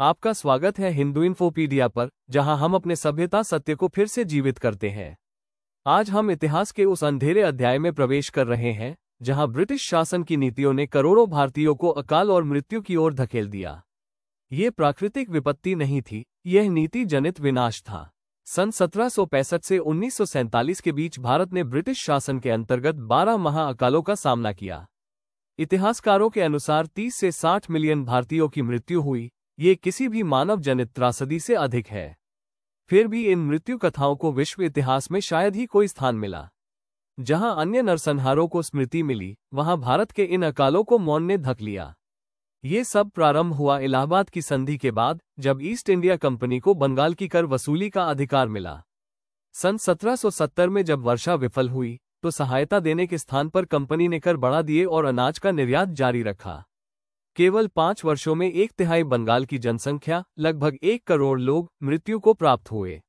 आपका स्वागत है हिंदू इन्फोपीडिया पर, जहां हम अपने सभ्यता सत्य को फिर से जीवित करते हैं। आज हम इतिहास के उस अंधेरे अध्याय में प्रवेश कर रहे हैं जहां ब्रिटिश शासन की नीतियों ने करोड़ों भारतीयों को अकाल और मृत्यु की ओर धकेल दिया। ये प्राकृतिक विपत्ति नहीं थी, यह नीति जनित विनाश था। सन 1765 से 1947 के बीच भारत ने ब्रिटिश शासन के अंतर्गत 12 महा अकालों का सामना किया। इतिहासकारों के अनुसार 30 से 60 मिलियन भारतीयों की मृत्यु हुई। ये किसी भी मानव जनित त्रासदी से अधिक है। फिर भी इन मृत्यु कथाओं को विश्व इतिहास में शायद ही कोई स्थान मिला। जहां अन्य नरसंहारों को स्मृति मिली, वहां भारत के इन अकालों को मौन ने ढक लिया। ये सब प्रारंभ हुआ इलाहाबाद की संधि के बाद, जब ईस्ट इंडिया कंपनी को बंगाल की कर वसूली का अधिकार मिला। सन 1770 में जब वर्षा विफल हुई, तो सहायता देने के स्थान पर कंपनी ने कर बढ़ा दिए और अनाज का निर्यात जारी रखा। केवल 5 वर्षों में 1/3 बंगाल की जनसंख्या, लगभग 1 करोड़ लोग, मृत्यु को प्राप्त हुए।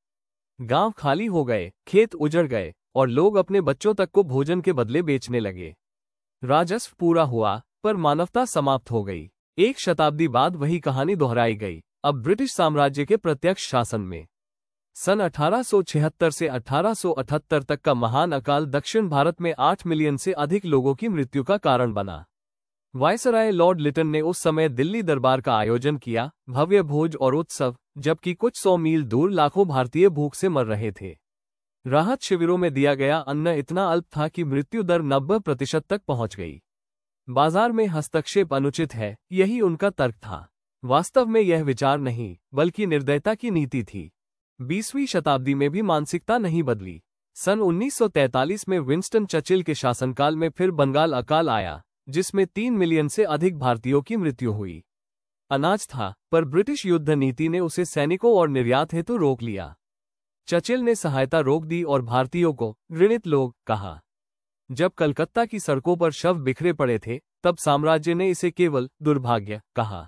गांव खाली हो गए, खेत उजड़ गए और लोग अपने बच्चों तक को भोजन के बदले बेचने लगे। राजस्व पूरा हुआ, पर मानवता समाप्त हो गई। 1 शताब्दी बाद वही कहानी दोहराई गई, अब ब्रिटिश साम्राज्य के प्रत्यक्ष शासन में। सन 1876 से 1878 तक का महान अकाल दक्षिण भारत में 8 मिलियन से अधिक लोगों की मृत्यु का कारण बना। वायसराय लॉर्ड लिटन ने उस समय दिल्ली दरबार का आयोजन किया, भव्य भोज और उत्सव, जबकि कुछ 100 मील दूर लाखों भारतीय भूख से मर रहे थे। राहत शिविरों में दिया गया अन्न इतना अल्प था कि मृत्यु दर 90% तक पहुंच गई। बाजार में हस्तक्षेप अनुचित है, यही उनका तर्क था। वास्तव में यह विचार नहीं, बल्कि निर्दयता की नीति थी। 20वीं शताब्दी में भी मानसिकता नहीं बदली। सन 1943 में विंस्टन चर्चिल के शासनकाल में फिर बंगाल अकाल आया, जिसमें 3 मिलियन से अधिक भारतीयों की मृत्यु हुई। अनाज था, पर ब्रिटिश युद्ध नीति ने उसे सैनिकों और निर्यात हेतु रोक लिया। चर्चिल ने सहायता रोक दी और भारतीयों को घृणित लोग कहा। जब कलकत्ता की सड़कों पर शव बिखरे पड़े थे, तब साम्राज्य ने इसे केवल दुर्भाग्य कहा।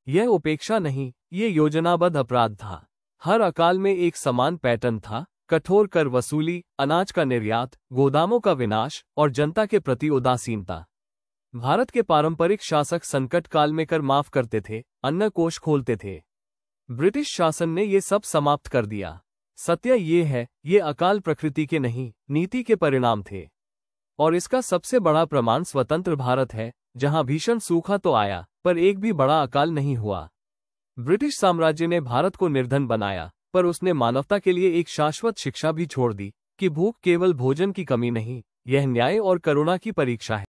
यह उपेक्षा नहीं, ये योजनाबद्ध अपराध था। हर अकाल में एक समान पैटर्न था: कठोर कर वसूली, अनाज का निर्यात, गोदामों का विनाश और जनता के प्रति उदासीनता। भारत के पारंपरिक शासक संकट काल में कर माफ करते थे, अन्न कोष खोलते थे। ब्रिटिश शासन ने ये सब समाप्त कर दिया। सत्य ये है, ये अकाल प्रकृति के नहीं, नीति के परिणाम थे। और इसका सबसे बड़ा प्रमाण स्वतंत्र भारत है, जहां भीषण सूखा तो आया, पर एक भी बड़ा अकाल नहीं हुआ। ब्रिटिश साम्राज्य ने भारत को निर्धन बनाया, पर उसने मानवता के लिए एक शाश्वत शिक्षा भी छोड़ दी कि भूख केवल भोजन की कमी नहीं, यह न्याय और करुणा की परीक्षा है।